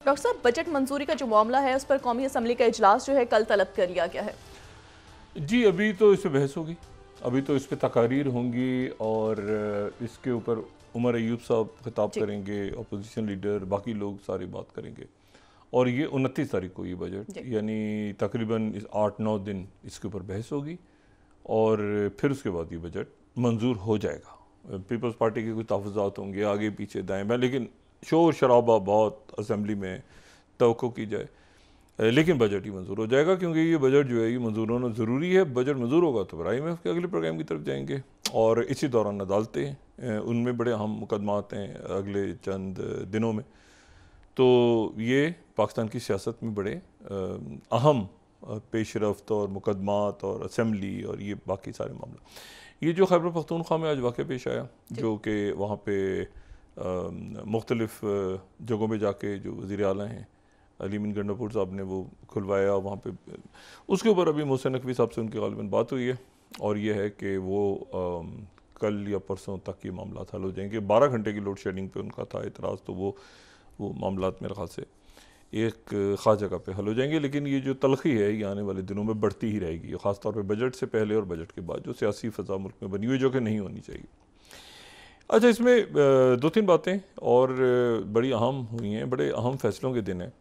Doctor साहब, budget मंजूरी का जो मामला है उस पर कौमी असम्बली का इजलास जो है कल तलब कर लिया गया है। जी, अभी तो इस पे बहस होगी, अभी तो इस पे तकारीर होंगी और इसके ऊपर उमर अयूब साहब खिताब जी। करेंगे, अपोजिशन लीडर, बाकी लोग सारी बात करेंगे और ये 29 तारीख को ये बजट, जी। यानी तकरीबन 8-9 दिन इसके ऊपर बहस होगी और फिर उसके बाद ये बजट मंजूर हो जाएगा। पीपल्स पार्टी के कुछ तहफ़्फ़ुज़ात होंगे आगे पीछे दाएँ बाएँ, लेकिन शोर शराबा बहुत असेंबली में तवक्को की जाए, लेकिन बजट ही मंजूर हो जाएगा क्योंकि ये बजट जो है ये मंजूर होना ज़रूरी है। बजट मंजूर होगा तो फिर IMF के अगले प्रोग्राम की तरफ जाएंगे और इसी दौरान अदालतें, उनमें बड़े अहम मुकदमात हैं अगले चंद दिनों में। तो ये पाकिस्तान की सियासत में बड़े अहम पेशरफ्त और मुकदमात और असम्बली और ये बाकी सारे मामला, ये जो खैबर पख्तूनख्वा में आज वाक़या पेश आया, जो कि वहाँ पे मुख्तलिफ़ जगहों पे जाके जो वज़ीर आला हैं अली मीन गंडापुर साहब ने वो खुलवाया वहाँ पे, उसके ऊपर अभी मोहसिन नकवी साहब से उनकी गालिबन बात हुई है और ये है कि वो कल या परसों तक ये मामला हल हो जाएंगे। 12 घंटे की लोड शेडिंग पे उनका था एतराज़, तो वो मामला मेरे ख्याल से एक ख़ास जगह पे हल हो जाएंगे। लेकिन ये जो तलखी है ये आने वाले दिनों में बढ़ती ही रहेगी, ख़ासतौर पर बजट से पहले और बजट के बाद जो सियासी फ़ज़ा मुल्क में बनी हुई जो कि नहीं होनी चाहिए। अच्छा, इसमें 2-3 बातें और बड़ी अहम हुई हैं, बड़े अहम फ़ैसलों के दिन हैं।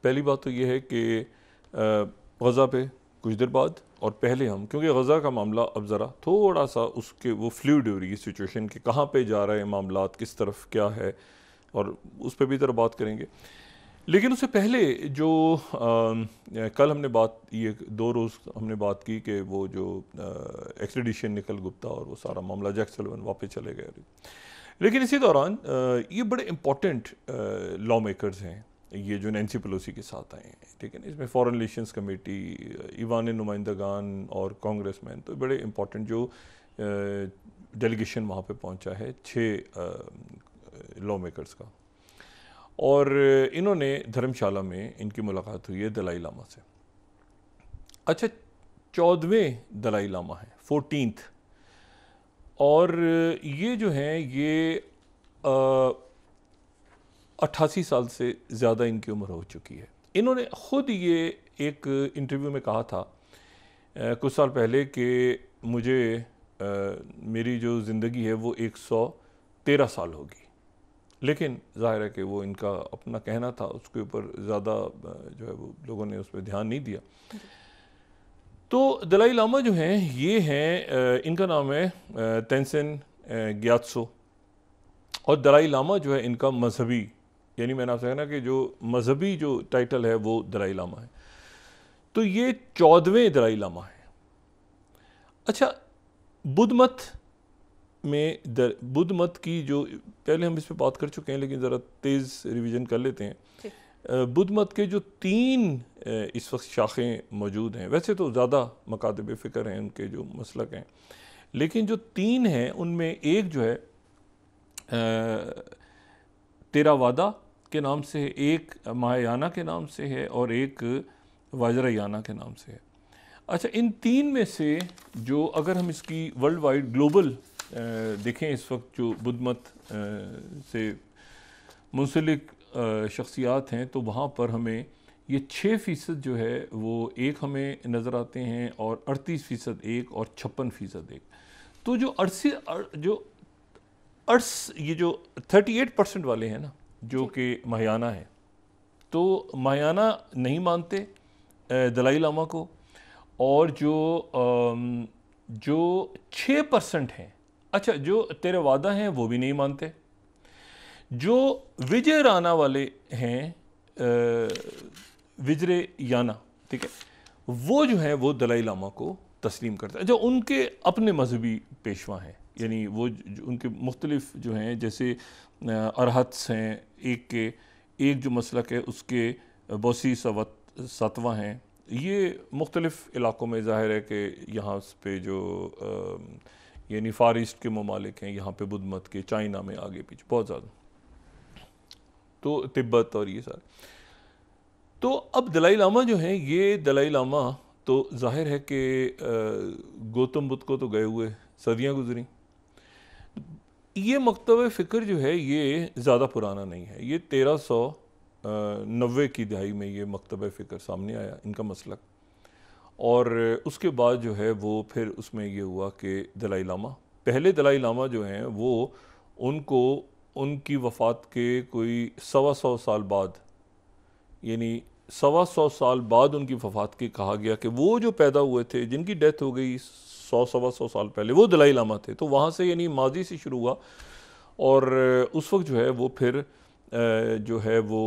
पहली बात तो ये है कि गज़ा पे कुछ देर बाद और पहले हम, क्योंकि गज़ा का मामला अब ज़रा थोड़ा सा उसके वो फ्लूइड हो रही है सिचुएशन कि कहाँ पे जा रहे हैं मामलात, किस तरफ क्या है, और उस पर भी ज़रा बात करेंगे। लेकिन उससे पहले जो कल हमने बात, ये 2 रोज़ हमने बात की कि वो जो एक्सट्रेडिशन निकल गुप्ता और वो सारा मामला जैक सलिवन वापस चले गए। लेकिन इसी दौरान ये बड़े इम्पोर्टेंट लॉ मेकर्स हैं ये जो नैन्सी पेलोसी के साथ आए हैं, ठीक है ना। इसमें फॉरेन रिलेशंस कमेटी, ईवान नुमाइंदगान और कांग्रेसमैन, तो बड़े इम्पोर्टेंट जो डेलीगेशन वहाँ पे पहुँचा है 6 लॉ मेकर्स का, और इन्होंने धर्मशाला में इनकी मुलाकात हुई है दलाई लामा से। अच्छा, 14वें दलाई लामा है, 14th, और ये जो हैं ये 88 साल से ज़्यादा इनकी उम्र हो चुकी है। इन्होंने ख़ुद ये एक इंटरव्यू में कहा था कुछ साल पहले कि मुझे मेरी जो ज़िंदगी है वो 113 साल होगी, लेकिन ज़ाहिर है कि वो इनका अपना कहना था, उसके ऊपर ज़्यादा जो है वो लोगों ने उस पर ध्यान नहीं दिया। तो दलाई लामा जो हैं ये हैं, इनका नाम है तेंजिन ग्यात्सो, और दलाई लामा जो है इनका मजहबी, यानी मैंने आपसे कहा ना कि जो मजहबी जो टाइटल है वो दलाई लामा है। तो ये 14वें दलाई लामा है। अच्छा, बुद्ध मत में बुद्ध मत की जो, पहले हम इस पर बात कर चुके हैं लेकिन ज़रा तेज़ रिवीजन कर लेते हैं। बुद्ध मत के जो 3 इस वक्त शाखें मौजूद हैं, वैसे तो ज़्यादा मकातब फ़िक्र हैं उनके जो मसलक हैं, लेकिन जो 3 हैं उनमें एक जो है तेरावादा के नाम से है, एक महायाना के नाम से है और एक वाजरायाना के नाम से है। अच्छा, इन 3 में से जो, अगर हम इसकी वर्ल्ड वाइड ग्लोबल देखें इस वक्त जो बुद्ध मत से मुंसलिक शख्सियात हैं, तो वहाँ पर हमें ये 6% जो है वो एक हमें नज़र आते हैं और 38% एक और 56% एक। तो जो ये जो 38% वाले हैं ना, जो कि महायाना है, तो महायाना नहीं मानते दलाई लामा को, और जो 6% हैं, अच्छा जो तेरावादा हैं वो भी नहीं मानते। जो विजय राना वाले हैं, विजरे याना, ठीक है, वो जो है वो दलाई लामा को तस्लीम करता है। जो उनके अपने मजहबी पेशवा हैं, यानी वो उनके मुख्तलिफ जो हैं, जैसे अरहत्स हैं, एक जो मसलक है उसके बौसी सतवा हैं। ये मुख्तलिफ इलाक़ों में ज़ाहिर है कि यहाँ पे जो यानी फार ईस्ट के ममालिक हैं, यहाँ पे बुद्ध मत के, चाइना में आगे पीछे बहुत ज़्यादा, तो तिब्बत और ये सारे। तो अब दलाई लामा जो हैं, ये दलाई लामा तो ज़ाहिर है कि गौतम बुद्ध को तो गए हुए सदियाँ गुजरी। ये मकतब फ़िक्र जो है ये ज़्यादा पुराना नहीं है, ये 1300 90 की दहाई में ये मकतब फ़िक्र सामने आया, इनका मसलक। और उसके बाद जो है वो फिर उसमें ये हुआ कि दलाई लामा, पहले दलाई लामा जो हैं वो उनको उनकी वफ़ात के कोई 125 साल बाद, यानी 125 साल बाद उनकी वफ़ात की कहा गया कि वो जो पैदा हुए थे जिनकी डेथ हो गई 100-125 साल पहले, वो दलाई लामा थे। तो वहाँ से यानी माजी से शुरू हुआ और उस वक्त जो है वो फिर जो है वो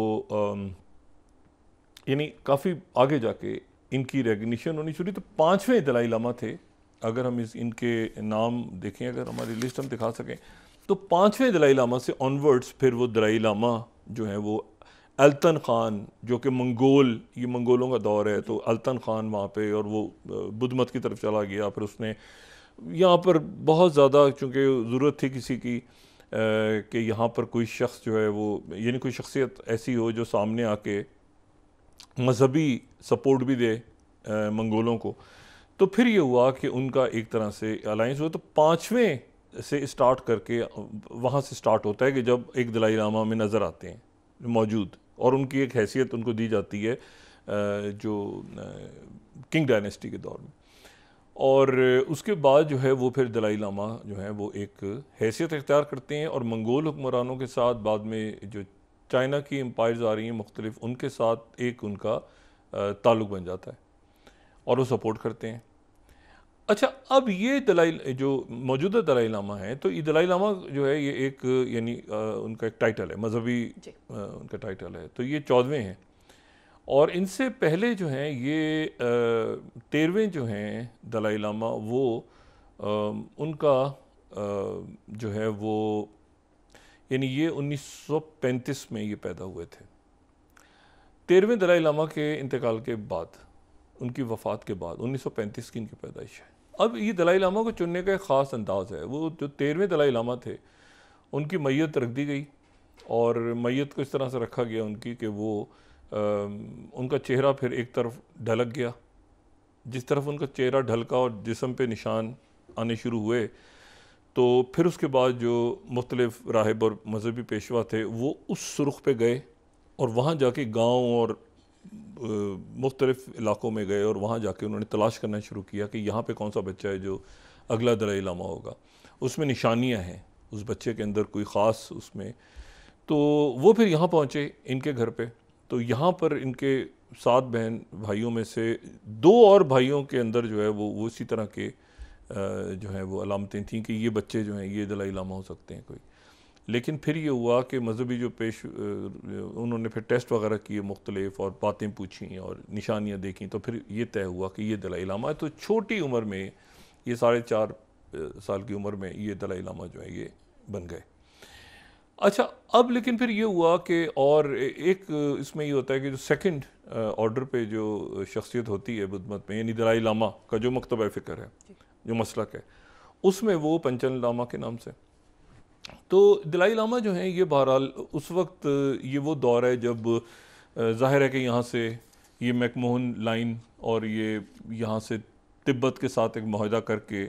यानी काफ़ी आगे जाके इनकी रेगनीशन होनी शुरू। तो 5वें दलाई लामा थे, अगर हम इनके नाम देखें, अगर हमारी लिस्ट हम दिखा सकें, तो 5वें दलाई लामा से ऑनवर्ड्स फिर वो दलाई लामा जो है वो अल्तन ख़ान, जो कि मंगोल, ये मंगोलों का दौर है, तो अल्तन ख़ान वहाँ पे, और वो बुद्ध मत की तरफ चला गया। फिर उसने यहाँ पर बहुत ज़्यादा चूँकि ज़रूरत थी किसी की कि यहाँ पर कोई शख्स जो है वो, यानी कोई शख्सियत ऐसी हो जो सामने आके मजहबी सपोर्ट भी दे मंगोलों को, तो फिर ये हुआ कि उनका एक तरह से अलायंस हुआ। तो 5वें से स्टार्ट करके वहाँ से स्टार्ट होता है कि जब एक दलाई लामा में नज़र आते हैं मौजूद, और उनकी एक हैसियत उनको दी जाती है जो किंग डायनेस्टी के दौर में। और उसके बाद जो है वो फिर दलाई लामा जो है वो एक हैसियत इख्तियार करते हैं, और मंगोल हुक्मरानों के साथ, बाद में जो चाइना की एम्पायर्स आ रही हैं मुख्तलिफ, उनके साथ एक उनका ताल्लुक़ बन जाता है और वो सपोर्ट करते हैं। अच्छा, अब ये दलाई जो मौजूदा दलाई लामा है, तो ये दलाई लामा जो है ये एक यानी उनका एक टाइटल है, मजहबी उनका टाइटल है, तो ये 14वें हैं। और इनसे पहले जो हैं ये 13वें जो हैं दलाई लामा, वो उनका जो है वो यानी ये 1935 में ये पैदा हुए थे। 13वें दलाई लामा के इंतकाल के बाद, उनकी वफ़ात के बाद 1935 की इनकी पैदाइश है। अब ये दलाई लामा को चुनने का एक ख़ास अंदाज़ है। वो जो 13वें दलाई लामा थे, उनकी मैयत रख दी गई, और मैयत को इस तरह से रखा गया उनकी कि वो उनका चेहरा फिर एक तरफ ढलक गया। जिस तरफ उनका चेहरा ढलका और जिस्म पे निशान आने शुरू हुए, तो फिर उसके बाद जो मुख्तलिफ राहिब और मजहबी पेशवा थे वो उस सुरुख पे गए, और वहाँ जाके गाँव और मुख्तलिफ इलाक़ों में गए, और वहाँ जाके उन्होंने तलाश करना शुरू किया कि यहाँ पे कौन सा बच्चा है जो अगला दलाई लामा होगा। उसमें निशानियाँ हैं उस बच्चे के अंदर, कोई ख़ास उसमें। तो वो फिर यहाँ पहुँचे इनके घर पे। तो यहाँ पर इनके 7 बहन भाइयों में से 2 और भाइयों के अंदर जो है वो इसी तरह के जो है वो अलामतें थीं कि ये बच्चे जो हैं ये दलाई लामा हो सकते हैं कोई। लेकिन फिर ये हुआ कि मजहबी जो उन्होंने फिर टेस्ट वगैरह किए मुख्तलिफ, और बातें पूछी और निशानियाँ देखी, तो फिर ये तय हुआ कि ये दलाई लामा है। तो छोटी उम्र में, ये 4.5 साल की उम्र में ये दलाई लामा जो है ये बन गए। अच्छा, अब लेकिन फिर ये हुआ कि और एक इसमें ये होता है कि जो सेकंड ऑर्डर पे जो शख्सियत होती है बुद्ध मत में, यानी दलाई लामा का जो मकतब फ़िक्र है, जो मसलक है, उसमें वो पंचन लामा के नाम से। तो दलाई लामा जो हैं ये बहरहाल उस वक्त ये वो दौर है जब ज़ाहिर है कि यहाँ से ये मैकमोहन लाइन, और ये यहाँ से तिब्बत के साथ एक माहिदा करके,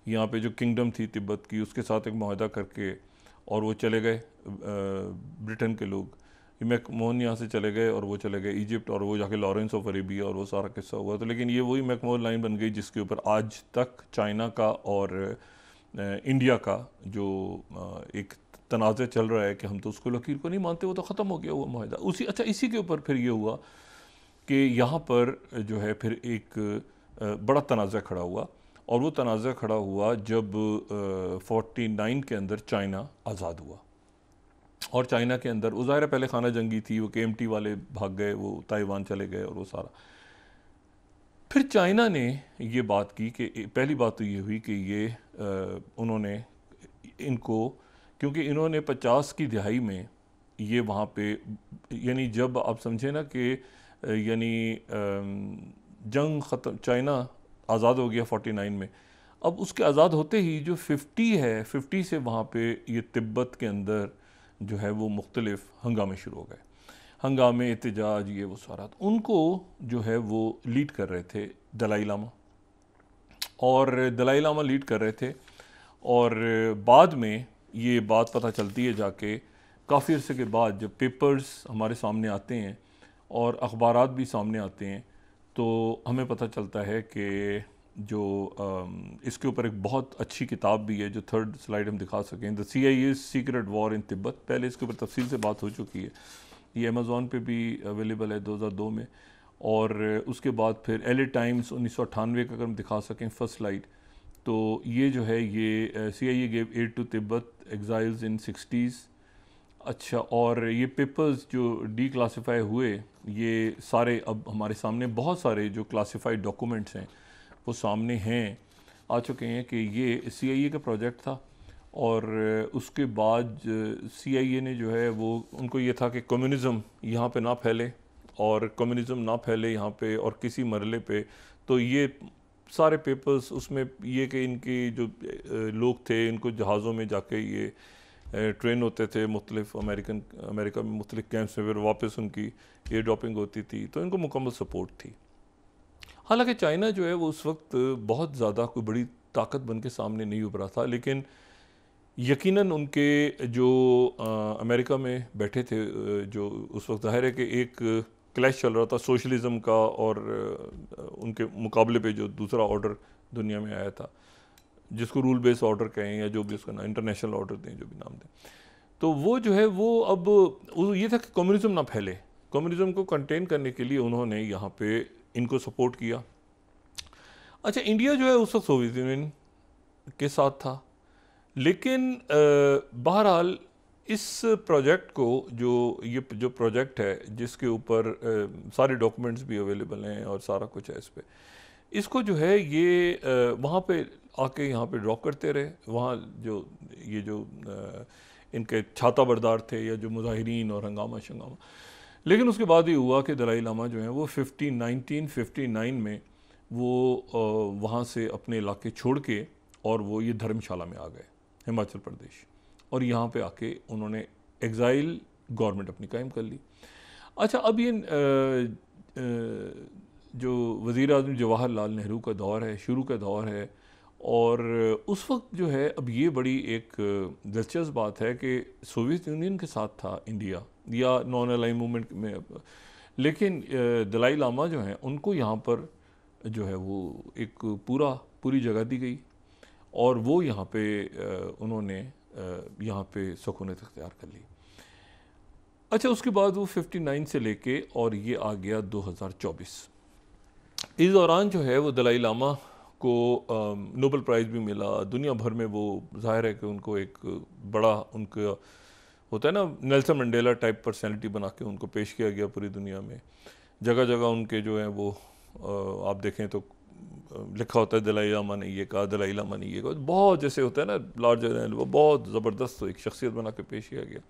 यहाँ पे जो किंगडम थी तिब्बत की, उसके साथ एक माहिदा करके, और वो चले गए ब्रिटेन के लोग। ये मैकमोहन यहाँ से चले गए और वो चले गए इजिप्ट, और वो जाके लॉरेंस ऑफ अरेबिया, और वो सारा किस्सा हुआ। तो लेकिन ये वही मैकमोहन लाइन बन गई जिसके ऊपर आज तक चाइना का और इंडिया का जो एक तनाज़ चल रहा है कि हम तो उसको लकीर को नहीं मानते, वो तो ख़त्म हो गया हुआ माहिदा उसी। अच्छा, इसी के ऊपर फिर ये हुआ कि यहाँ पर जो है फिर एक बड़ा तनाज़ा खड़ा हुआ, और वो तनाज़ा खड़ा हुआ जब 49 के अंदर चाइना आज़ाद हुआ। और चाइना के अंदर वो ज़ाहिर पहले खाना जंगी थी, वो KMT वाले भाग गए, वो ताइवान चले गए, और वो सारा। फिर चाइना ने ये बात की कि पहली बात तो ये हुई कि ये उन्होंने इनको, क्योंकि इन्होंने 50 की दिहाई में ये वहाँ पे, यानी जब आप समझे ना कि यानी जंग ख़त्म, चाइना आज़ाद हो गया 49 में, अब उसके आज़ाद होते ही जो 50 है, 50 से वहाँ पे ये तिब्बत के अंदर जो है वो मुख्तलिफ हंगामे शुरू हो गए, हंगामे, एहतजाज, ये वो सारा। उनको जो है वो लीड कर रहे थे दलाई लामा, और दलाई लामा लीड कर रहे थे। और बाद में ये बात पता चलती है जाके काफ़ी अरसे के बाद जब पेपर्स हमारे सामने आते हैं और अखबारात भी सामने आते हैं तो हमें पता चलता है कि जो इसके ऊपर एक बहुत अच्छी किताब भी है, जो थर्ड स्लाइड हम दिखा सकें, the CIA's secret war in Tibet. पहले इसके ऊपर तफसील से बात हो चुकी है, ये अमेज़ॉन पे भी अवेलेबल है 2002 में। और उसके बाद फिर LA टाइम्स 1998 का अगर हम दिखा सकें फर्स्ट स्लाइड, तो ये जो है ये CIA gave aid to Tibet exiles in 60s। अच्छा, और ये पेपर्स जो डीक्लासीफाई हुए, ये सारे अब हमारे सामने बहुत सारे जो क्लासिफाइड डॉक्यूमेंट्स हैं वो सामने हैं, आ चुके हैं कि ये CIA का प्रोजेक्ट था। और उसके बाद CIA ने जो है वो, उनको ये था कि कम्युनिज़म यहाँ पे ना फैले, और कम्युनिज़म ना फैले यहाँ पे और किसी मरले पे, तो ये सारे पेपर्स उसमें ये कि इनके जो लोग थे, इनको जहाज़ों में जाके ये ट्रेन होते थे मुख्तलिफ अमेरिका में मुख्तलिफ कैंप्स में, फिर वापस उनकी एयर ड्रॉपिंग होती थी, तो इनको मुकम्मल सपोर्ट थी। हालांकि चाइना जो है वो उस वक्त बहुत ज़्यादा कोई बड़ी ताकत बन के सामने नहीं उभरा था, लेकिन यकीनन उनके जो अमेरिका में बैठे थे, जो उस वक्त जाहिर है कि एक क्लैश चल रहा था सोशलिज़म का, और उनके मुकाबले पे जो दूसरा ऑर्डर दुनिया में आया था, जिसको रूल बेस्ड ऑर्डर कहें या जो भी उसका ना, इंटरनेशनल ऑर्डर दें, जो भी नाम दें, तो वो जो है वो अब ये था कि कम्युनिज़म ना फैले। कम्युनिज़म को कंटेन करने के लिए उन्होंने यहाँ पे इनको सपोर्ट किया। अच्छा, इंडिया जो है उस वक्त सोवियत यूनियन के साथ था, लेकिन बहरहाल इस प्रोजेक्ट को, जो प्रोजेक्ट है जिसके ऊपर सारे डॉक्यूमेंट्स भी अवेलेबल हैं और सारा कुछ है इस पे, इसको जो है ये वहाँ पे आके यहाँ पे ड्रॉप करते रहे। वहाँ जो इनके छाता बरदार थे या जो मुजाहिरीन और हंगामा शंगामा, लेकिन उसके बाद ये हुआ कि दलाई लामा जो हैं वो 1959 में वो वहाँ से अपने इलाके छोड़ के और वो ये धर्मशाला में आ गए, हिमाचल प्रदेश, और यहाँ पे आके उन्होंने एग्ज़ाइल गवर्नमेंट अपनी कायम कर ली। अच्छा, अब ये जो वज़ीर आज़म जवाहरलाल नेहरू का दौर है, शुरू का दौर है, और उस वक्त जो है अब ये बड़ी एक दिलचस्प बात है कि सोवियत यूनियन के साथ था इंडिया, या नॉन अलाइन मूवमेंट में, लेकिन दलाई लामा जो हैं उनको यहाँ पर जो है वो एक पूरी जगह दी गई, और वो यहाँ पे उन्होंने यहाँ पे सुकूनत इख्तियार कर ली। अच्छा, उसके बाद वो 59 से लेके और ये आ गया 2024। इस दौरान जो है वो दलाई लामा को नोबेल प्राइज़ भी मिला दुनिया भर में। वो जाहिर है कि उनको एक बड़ा, उनका होता है ना नेल्सन मंडेला टाइप पर्सनैलिटी बना के उनको पेश किया गया पूरी दुनिया में। जगह जगह उनके जो हैं वो आप देखें तो लिखा होता है दलाई लामा ने ये कहा, दलाई लामा ने ये कहा, बहुत जैसे होता है ना लार्जर, वो बहुत ज़बरदस्त एक शख्सियत बना के पेश किया गया।